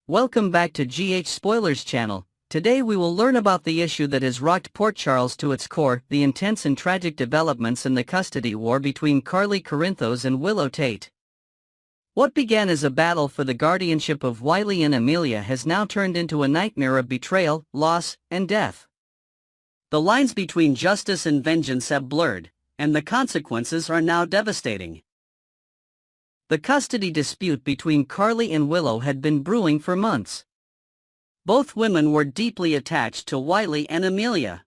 Welcome back to GH Spoilers channel. Today we will learn about the issue that has rocked Port Charles to its core, the intense and tragic developments in the custody war between Carly Corinthos and Willow Tate. What began as a battle for the guardianship of Wiley and Amelia has now turned into a nightmare of betrayal, loss, and death. The lines between justice and vengeance have blurred, and the consequences are now devastating. The custody dispute between Carly and Willow had been brewing for months. Both women were deeply attached to Wiley and Amelia.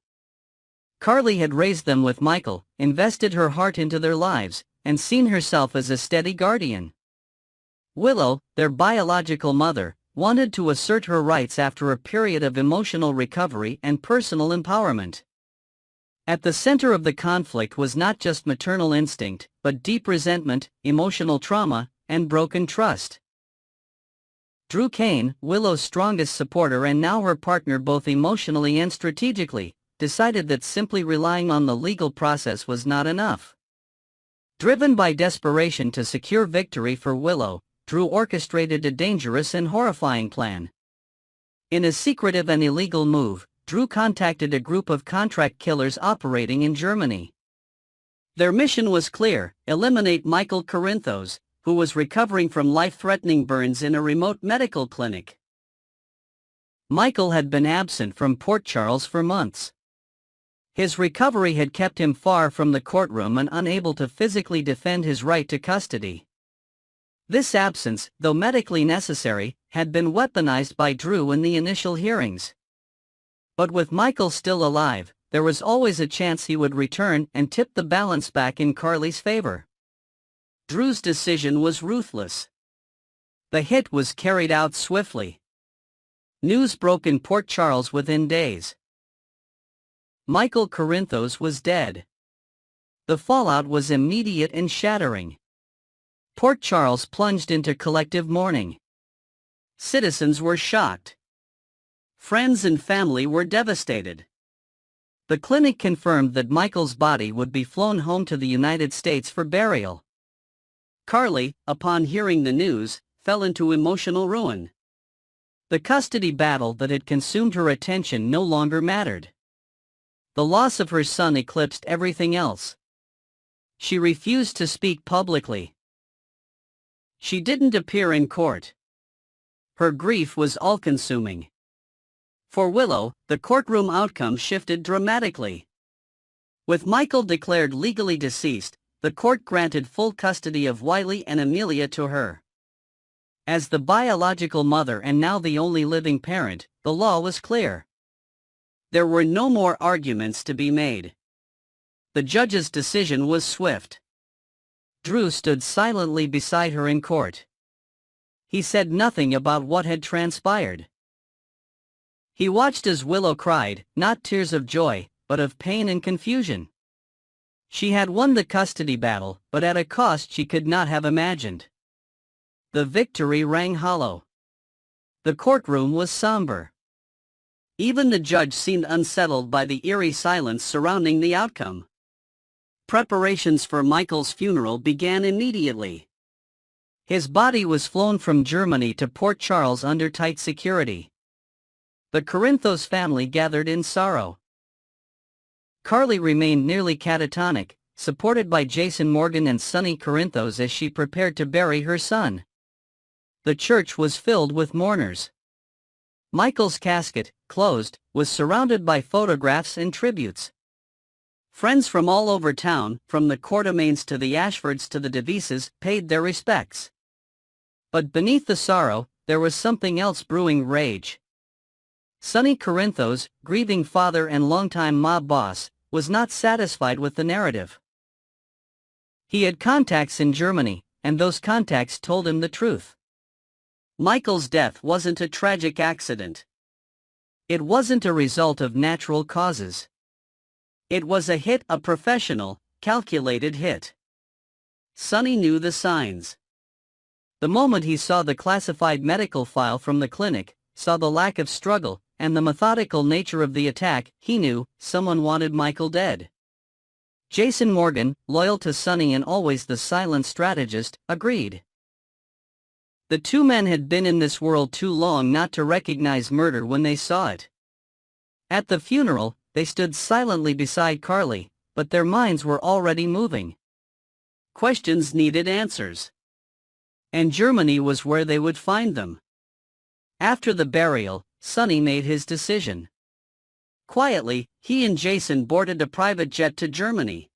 Carly had raised them with Michael, invested her heart into their lives, and seen herself as a steady guardian. Willow, their biological mother, wanted to assert her rights after a period of emotional recovery and personal empowerment. At the center of the conflict was not just maternal instinct, but deep resentment, emotional trauma, and broken trust. Drew Kane, Willow's strongest supporter and now her partner both emotionally and strategically, decided that simply relying on the legal process was not enough. Driven by desperation to secure victory for Willow, Drew orchestrated a dangerous and horrifying plan. In a secretive and illegal move, Drew contacted a group of contract killers operating in Germany. Their mission was clear: eliminate Michael Corinthos, who was recovering from life-threatening burns in a remote medical clinic. Michael had been absent from Port Charles for months. His recovery had kept him far from the courtroom and unable to physically defend his right to custody. This absence, though medically necessary, had been weaponized by Drew in the initial hearings. But with Michael still alive, there was always a chance he would return and tip the balance back in Carly's favor. Drew's decision was ruthless. The hit was carried out swiftly. News broke in Port Charles within days. Michael Corinthos was dead. The fallout was immediate and shattering. Port Charles plunged into collective mourning. Citizens were shocked. Friends and family were devastated. The clinic confirmed that Michael's body would be flown home to the United States for burial. Carly, upon hearing the news, fell into emotional ruin. The custody battle that had consumed her attention no longer mattered. The loss of her son eclipsed everything else. She refused to speak publicly. She didn't appear in court. Her grief was all-consuming. For Willow, the courtroom outcome shifted dramatically. With Michael declared legally deceased, the court granted full custody of Wiley and Amelia to her. As the biological mother and now the only living parent, the law was clear. There were no more arguments to be made. The judge's decision was swift. Drew stood silently beside her in court. He said nothing about what had transpired. He watched as Willow cried, not tears of joy, but of pain and confusion. She had won the custody battle, but at a cost she could not have imagined. The victory rang hollow. The courtroom was somber. Even the judge seemed unsettled by the eerie silence surrounding the outcome. Preparations for Michael's funeral began immediately. His body was flown from Germany to Port Charles under tight security. The Corinthos family gathered in sorrow. Carly remained nearly catatonic, supported by Jason Morgan and Sonny Corinthos as she prepared to bury her son. The church was filled with mourners. Michael's casket, closed, was surrounded by photographs and tributes. Friends from all over town, from the Quartermains to the Ashfords to the Devises, paid their respects. But beneath the sorrow, there was something else brewing: rage. Sonny Corinthos, grieving father and longtime mob boss, was not satisfied with the narrative. He had contacts in Germany, and those contacts told him the truth. Michael's death wasn't a tragic accident. It wasn't a result of natural causes. It was a hit, a professional, calculated hit. Sonny knew the signs. The moment he saw the classified medical file from the clinic, saw the lack of struggle, and the methodical nature of the attack, he knew someone wanted Michael dead. Jason Morgan, loyal to Sonny and always the silent strategist, agreed. The two men had been in this world too long not to recognize murder when they saw it. At the funeral, they stood silently beside Carly, but their minds were already moving. Questions needed answers. And Germany was where they would find them. After the burial, Sonny made his decision. Quietly, he and Jason boarded a private jet to Germany.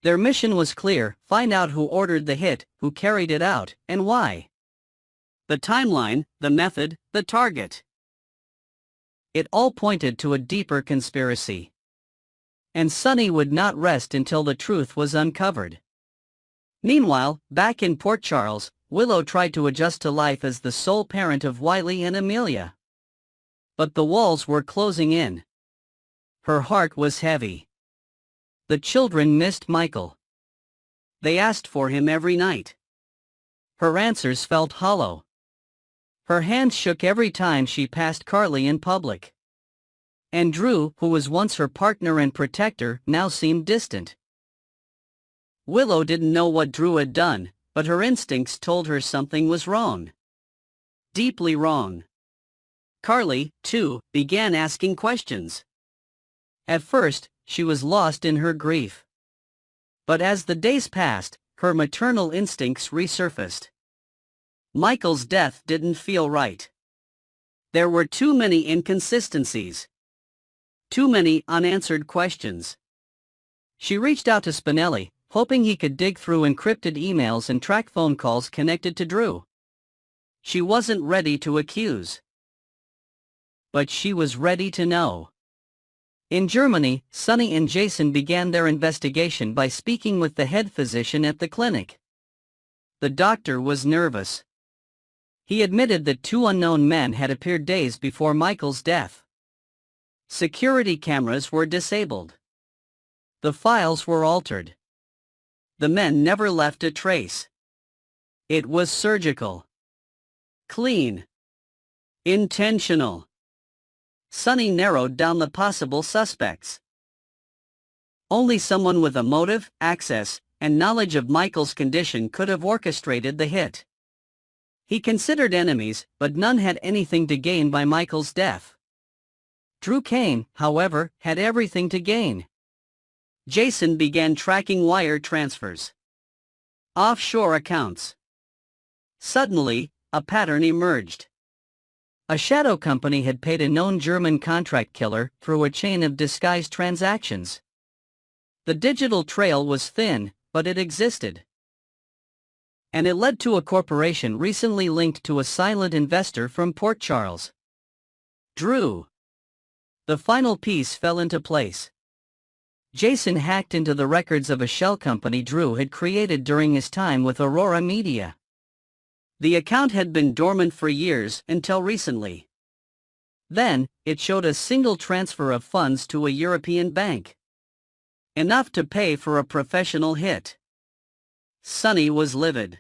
Their mission was clear: find out who ordered the hit, who carried it out, and why. The timeline, the method, the target. It all pointed to a deeper conspiracy. And Sonny would not rest until the truth was uncovered. Meanwhile, back in Port Charles, Willow tried to adjust to life as the sole parent of Wiley and Amelia. But the walls were closing in. Her heart was heavy. The children missed Michael. They asked for him every night. Her answers felt hollow. Her hands shook every time she passed Carly in public. And Drew, who was once her partner and protector, now seemed distant. Willow didn't know what Drew had done, but her instincts told her something was wrong. Deeply wrong. Carly, too, began asking questions. At first, she was lost in her grief. But as the days passed, her maternal instincts resurfaced. Michael's death didn't feel right. There were too many inconsistencies. Too many unanswered questions. She reached out to Spinelli, hoping he could dig through encrypted emails and track phone calls connected to Drew. She wasn't ready to accuse. But she was ready to know. In Germany, Sonny and Jason began their investigation by speaking with the head physician at the clinic. The doctor was nervous. He admitted that two unknown men had appeared days before Michael's death. Security cameras were disabled. The files were altered. The men never left a trace. It was surgical. Clean. Intentional. Sonny narrowed down the possible suspects. Only someone with a motive, access, and knowledge of Michael's condition could have orchestrated the hit. He considered enemies, but none had anything to gain by Michael's death. Drew Kane, however, had everything to gain. Jason began tracking wire transfers. Offshore accounts. Suddenly, a pattern emerged. A shadow company had paid a known German contract killer through a chain of disguised transactions. The digital trail was thin, but it existed. And it led to a corporation recently linked to a silent investor from Port Charles. Drew. The final piece fell into place. Jason hacked into the records of a shell company Drew had created during his time with Aurora Media. The account had been dormant for years until recently. Then, it showed a single transfer of funds to a European bank. Enough to pay for a professional hit. Sonny was livid.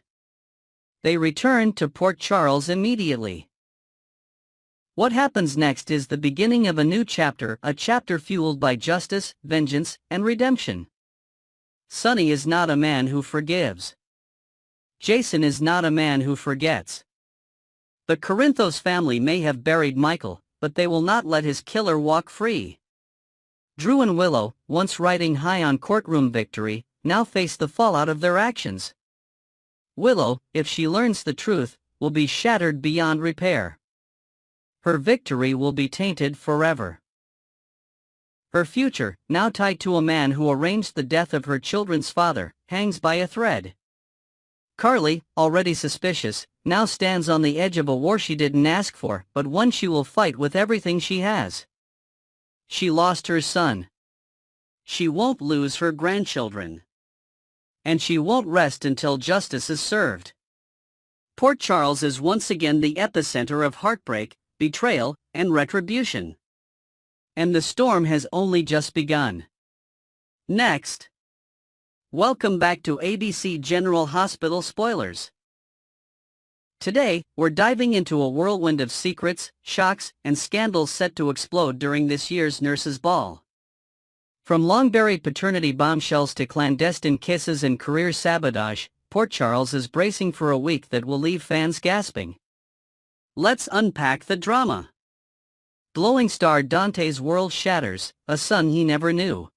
They returned to Port Charles immediately. What happens next is the beginning of a new chapter, a chapter fueled by justice, vengeance, and redemption. Sonny is not a man who forgives. Jason is not a man who forgets. The Corinthos family may have buried Michael, but they will not let his killer walk free. Drew and Willow, once riding high on courtroom victory, now face the fallout of their actions. Willow, if she learns the truth, will be shattered beyond repair. Her victory will be tainted forever. Her future, now tied to a man who arranged the death of her children's father, hangs by a thread. Carly, already suspicious, now stands on the edge of a war she didn't ask for, but one she will fight with everything she has. She lost her son. She won't lose her grandchildren. And she won't rest until justice is served. Port Charles is once again the epicenter of heartbreak, betrayal, and retribution. And the storm has only just begun. Next. Welcome back to ABC General Hospital Spoilers. Today, we're diving into a whirlwind of secrets, shocks, and scandals set to explode during this year's Nurses' Ball. From long-buried paternity bombshells to clandestine kisses and career sabotage, Port Charles is bracing for a week that will leave fans gasping. Let's unpack the drama. Glowing star Dante's world shatters, a son he never knew.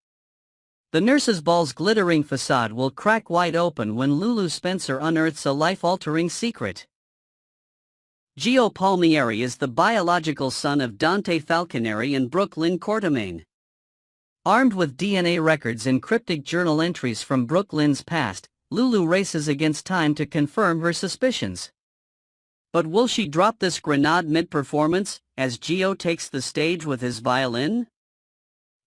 The nurse's ball's glittering facade will crack wide open when Lulu Spencer unearths a life-altering secret. Gio Palmieri is the biological son of Dante Falconeri and Brooklyn Quartermain. Armed with DNA records and cryptic journal entries from Brooklyn's past, Lulu races against time to confirm her suspicions. But will she drop this grenade mid-performance, as Gio takes the stage with his violin?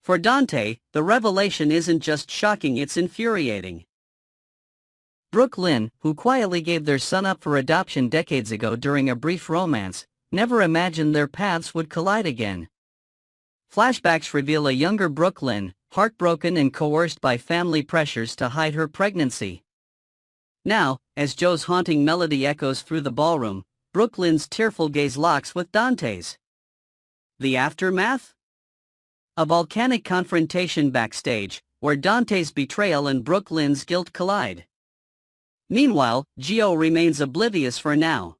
For Dante, the revelation isn't just shocking, it's infuriating. Brooklyn, who quietly gave their son up for adoption decades ago during a brief romance, never imagined their paths would collide again. Flashbacks reveal a younger Brooklyn, heartbroken and coerced by family pressures to hide her pregnancy. Now, as Joe's haunting melody echoes through the ballroom, Brooklyn's tearful gaze locks with Dante's. The aftermath? A volcanic confrontation backstage, where Dante's betrayal and Brooklyn's guilt collide. Meanwhile, Gio remains oblivious for now.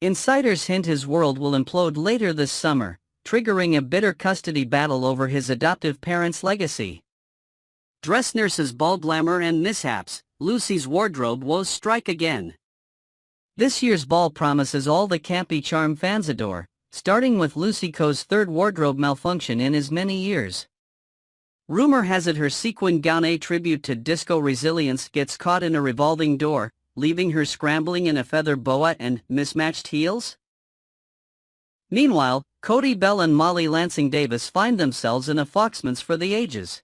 Insiders hint his world will implode later this summer, triggering a bitter custody battle over his adoptive parents' legacy. Dress nurses' ball glamour and mishaps, Lucy's wardrobe woes strike again. This year's ball promises all the campy charm fans adore, starting with Lucy Coe's third wardrobe malfunction in as many years. Rumor has it her sequin gown, a tribute to disco resilience, gets caught in a revolving door, leaving her scrambling in a feather boa and mismatched heels. Meanwhile, Cody Bell and Molly Lansing Davis find themselves in a Foxman's for the ages.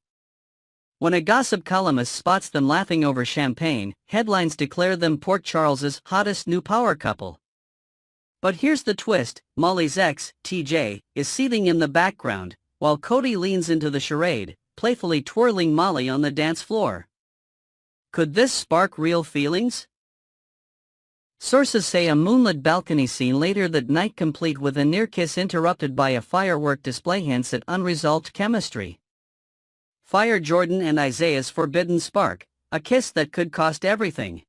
When a gossip columnist spots them laughing over champagne, headlines declare them Port Charles's hottest new power couple. But here's the twist: Molly's ex, TJ, is seething in the background, while Cody leans into the charade, playfully twirling Molly on the dance floor. Could this spark real feelings? Sources say a moonlit balcony scene later that night, complete with a near kiss interrupted by a firework display, hints at unresolved chemistry. Fire Jordan and Isaiah's forbidden spark, a kiss that could cost everything.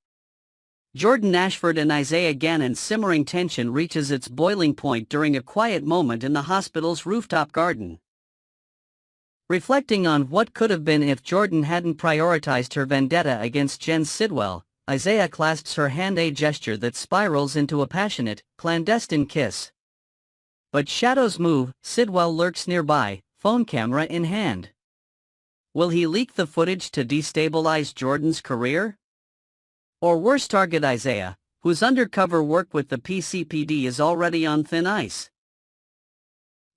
Jordan Ashford and Isaiah Gannon's simmering tension reaches its boiling point during a quiet moment in the hospital's rooftop garden. Reflecting on what could have been if Jordan hadn't prioritized her vendetta against Jen Sidwell, Isaiah clasps her hand, a gesture that spirals into a passionate, clandestine kiss. But shadows move, Sidwell lurks nearby, phone camera in hand. Will he leak the footage to destabilize Jordan's career? Or worse, target Isaiah, whose undercover work with the PCPD is already on thin ice?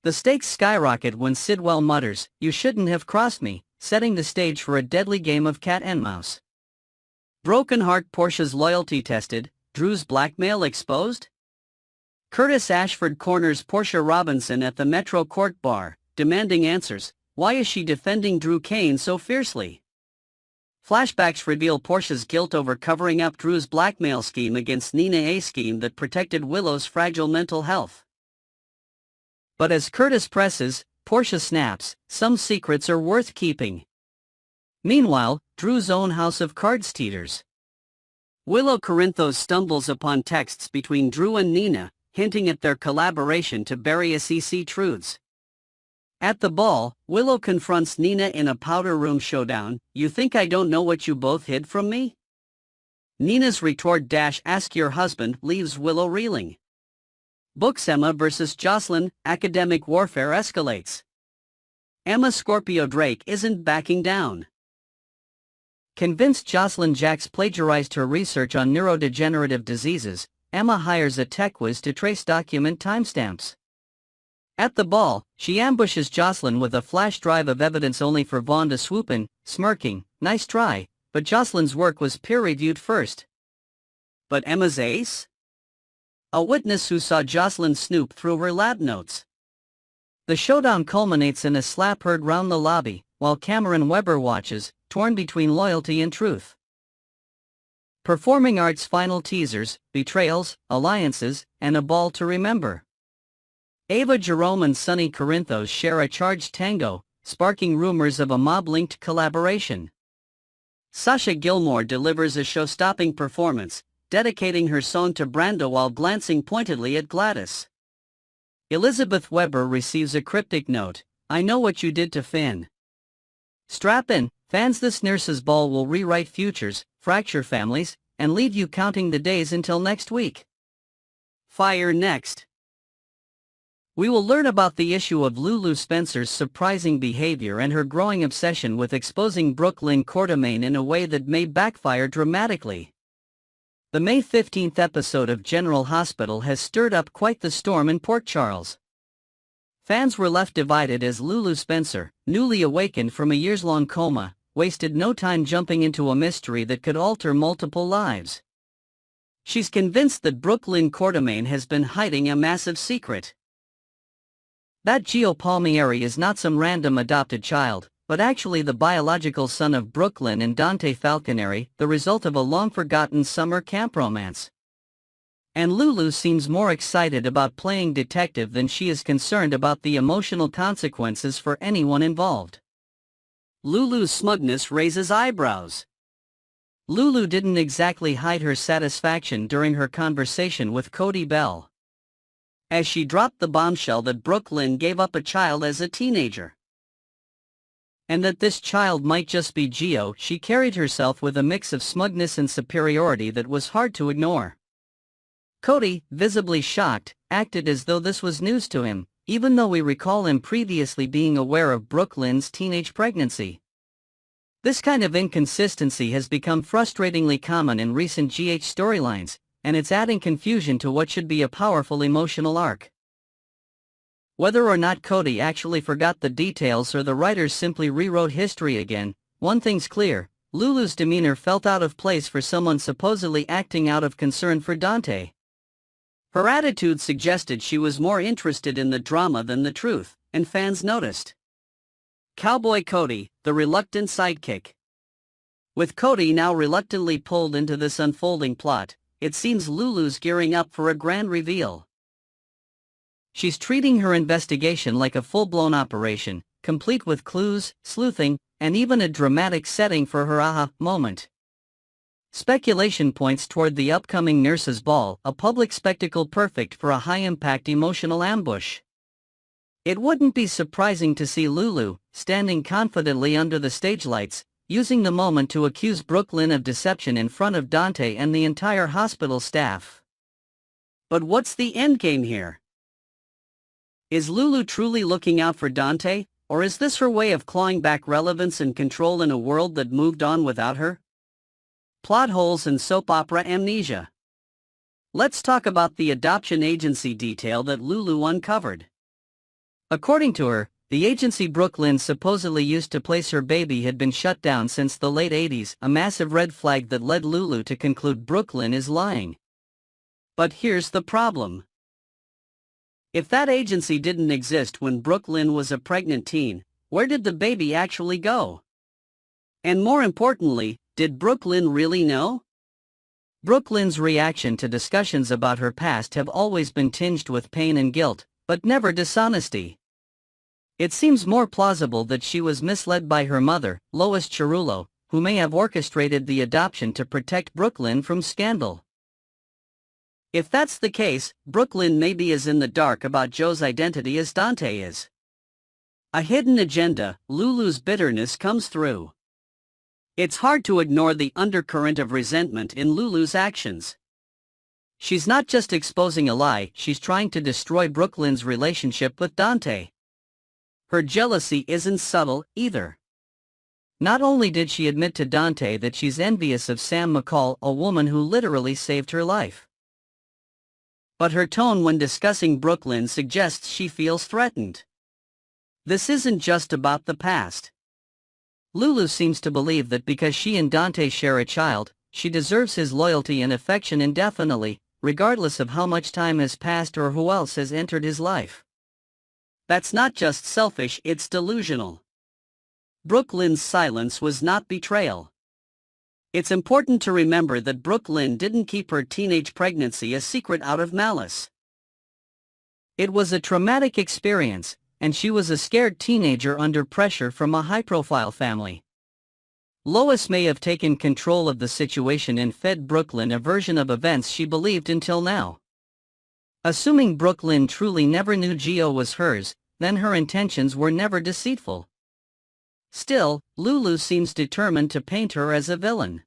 The stakes skyrocket when Sidwell mutters, "You shouldn't have crossed me," setting the stage for a deadly game of cat and mouse. Broken heart, Portia's loyalty tested, Drew's blackmail exposed? Curtis Ashford corners Portia Robinson at the Metro Court bar, demanding answers. Why is she defending Drew Kane so fiercely? Flashbacks reveal Portia's guilt over covering up Drew's blackmail scheme against Nina, a scheme that protected Willow's fragile mental health. But as Curtis presses, Portia snaps, some secrets are worth keeping. Meanwhile, Drew's own house of cards teeters. Willow Corinthos stumbles upon texts between Drew and Nina, hinting at their collaboration to bury SEC truths. At the ball, Willow confronts Nina in a powder room showdown. "You think I don't know what you both hid from me?" Nina's retort "Ask your husband" leaves Willow reeling. Books Emma vs. Jocelyn, academic warfare escalates. Emma Scorpio Drake isn't backing down. Convinced Jocelyn Jacks plagiarized her research on neurodegenerative diseases, Emma hires a tech whiz to trace document timestamps. At the ball, she ambushes Jocelyn with a flash drive of evidence, only for Vaughn to swoop in, smirking, "Nice try, but Jocelyn's work was peer-reviewed first." But Emma's ace? A witness who saw Jocelyn snoop through her lab notes. The showdown culminates in a slap heard round the lobby, while Cameron Weber watches, torn between loyalty and truth. Performing arts final teasers, betrayals, alliances, and a ball to remember. Ava Jerome and Sonny Corinthos share a charged tango, sparking rumors of a mob-linked collaboration. Sasha Gilmore delivers a show-stopping performance, dedicating her song to Brando while glancing pointedly at Gladys. Elizabeth Weber receives a cryptic note, "I know what you did to Finn." Strap in, fans. This nurse's ball will rewrite futures, fracture families, and leave you counting the days until next week. Fire next. We will learn about the issue of Lulu Spencer's surprising behavior and her growing obsession with exposing Brooklyn Quartermaine in a way that may backfire dramatically. The May 15th episode of General Hospital has stirred up quite the storm in Port Charles. Fans were left divided as Lulu Spencer, newly awakened from a years-long coma, wasted no time jumping into a mystery that could alter multiple lives. She's convinced that Brooklyn Quartermaine has been hiding a massive secret. That Gio Palmieri is not some random adopted child, but actually the biological son of Brooklyn and Dante Falconeri, the result of a long-forgotten summer camp romance. And Lulu seems more excited about playing detective than she is concerned about the emotional consequences for anyone involved. Lulu's smugness raises eyebrows. Lulu didn't exactly hide her satisfaction during her conversation with Cody Bell, as she dropped the bombshell that Brooklyn gave up a child as a teenager. And that this child might just be Gio. She carried herself with a mix of smugness and superiority that was hard to ignore. Cody, visibly shocked, acted as though this was news to him, even though we recall him previously being aware of Brooklyn's teenage pregnancy. This kind of inconsistency has become frustratingly common in recent GH storylines, and it's adding confusion to what should be a powerful emotional arc. Whether or not Cody actually forgot the details or the writers simply rewrote history again, one thing's clear: Lulu's demeanor felt out of place for someone supposedly acting out of concern for Dante. Her attitude suggested she was more interested in the drama than the truth, and fans noticed. Cowboy Cody, the reluctant sidekick. With Cody now reluctantly pulled into this unfolding plot, it seems Lulu's gearing up for a grand reveal. She's treating her investigation like a full-blown operation, complete with clues, sleuthing, and even a dramatic setting for her aha moment. Speculation points toward the upcoming nurses' ball, a public spectacle perfect for a high-impact emotional ambush. It wouldn't be surprising to see Lulu, standing confidently under the stage lights, using the moment to accuse Brooklyn of deception in front of Dante and the entire hospital staff. But what's the endgame here? Is Lulu truly looking out for Dante, or is this her way of clawing back relevance and control in a world that moved on without her? Plot holes and soap opera amnesia. Let's talk about the adoption agency detail that Lulu uncovered. According to her, the agency Brooklyn supposedly used to place her baby had been shut down since the late 80s, a massive red flag that led Lulu to conclude Brooklyn is lying. But here's the problem. If that agency didn't exist when Brooklyn was a pregnant teen, where did the baby actually go? And more importantly, did Brooklyn really know? Brooklyn's reaction to discussions about her past have always been tinged with pain and guilt, but never dishonesty. It seems more plausible that she was misled by her mother, Lois Cerullo, who may have orchestrated the adoption to protect Brooklyn from scandal. If that's the case, Brooklyn may be as in the dark about Joe's identity as Dante is. A hidden agenda. Lulu's bitterness comes through. It's hard to ignore the undercurrent of resentment in Lulu's actions. She's not just exposing a lie, she's trying to destroy Brooklyn's relationship with Dante. Her jealousy isn't subtle, either. Not only did she admit to Dante that she's envious of Sam McCall, a woman who literally saved her life, but her tone when discussing Brooklyn suggests she feels threatened. This isn't just about the past. Lulu seems to believe that because she and Dante share a child, she deserves his loyalty and affection indefinitely, regardless of how much time has passed or who else has entered his life. That's not just selfish, it's delusional. Brooklyn's silence was not betrayal. It's important to remember that Brooklyn didn't keep her teenage pregnancy a secret out of malice. It was a traumatic experience, and she was a scared teenager under pressure from a high-profile family. Lois may have taken control of the situation and fed Brooklyn a version of events she believed until now. Assuming Brooklyn truly never knew Gio was hers, then her intentions were never deceitful. Still, Lulu seems determined to paint her as a villain.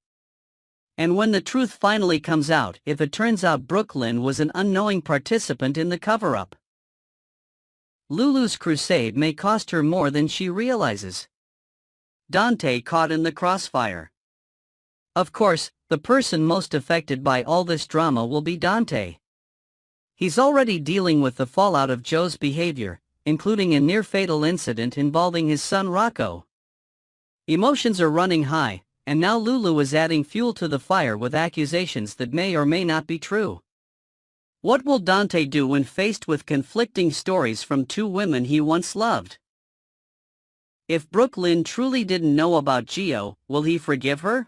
And when the truth finally comes out, if it turns out Brooklyn was an unknowing participant in the cover-up, Lulu's crusade may cost her more than she realizes. Dante caught in the crossfire. Of course, the person most affected by all this drama will be Dante. He's already dealing with the fallout of Joe's behavior, including a near-fatal incident involving his son Rocco. Emotions are running high, and now Lulu is adding fuel to the fire with accusations that may or may not be true. What will Dante do when faced with conflicting stories from two women he once loved? If Brooklyn truly didn't know about Gio, will he forgive her?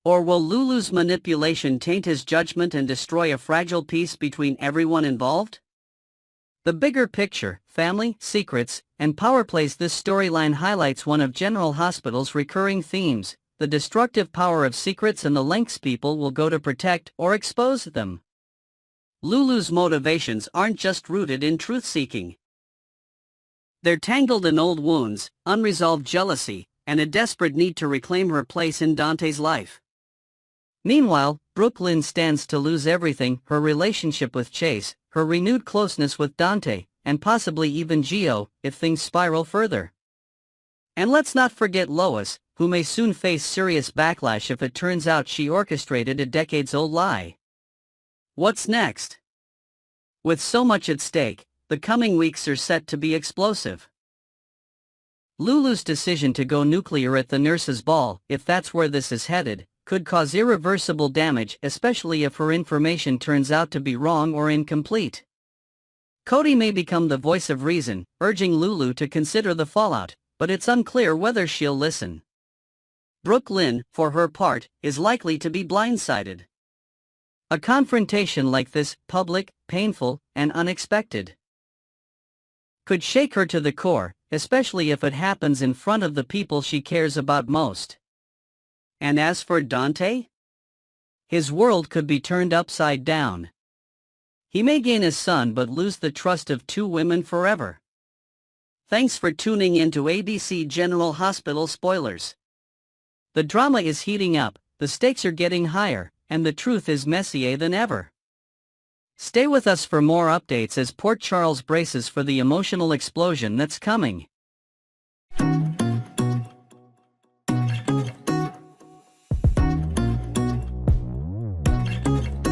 Or will Lulu's manipulation taint his judgment and destroy a fragile peace between everyone involved? The bigger picture, family, secrets, and power plays. This storyline highlights one of General Hospital's recurring themes: the destructive power of secrets and the lengths people will go to protect or expose them. Lulu's motivations aren't just rooted in truth-seeking. They're tangled in old wounds, unresolved jealousy, and a desperate need to reclaim her place in Dante's life. Meanwhile, Brooklyn stands to lose everything: her relationship with Chase, her renewed closeness with Dante, and possibly even Gio, if things spiral further. And let's not forget Lois, who may soon face serious backlash if it turns out she orchestrated a decades-old lie. What's next? With so much at stake, the coming weeks are set to be explosive. Lulu's decision to go nuclear at the nurses' ball, if that's where this is headed, could cause irreversible damage, especially if her information turns out to be wrong or incomplete. Cody may become the voice of reason, urging Lulu to consider the fallout, but it's unclear whether she'll listen. Brooklyn, for her part, is likely to be blindsided. A confrontation like this, public, painful, and unexpected, could shake her to the core, especially if it happens in front of the people she cares about most. And as for Dante? His world could be turned upside down. He may gain his son but lose the trust of two women forever. Thanks for tuning into ABC General Hospital Spoilers. The drama is heating up, the stakes are getting higher, and the truth is messier than ever. Stay with us for more updates as Port Charles braces for the emotional explosion that's coming.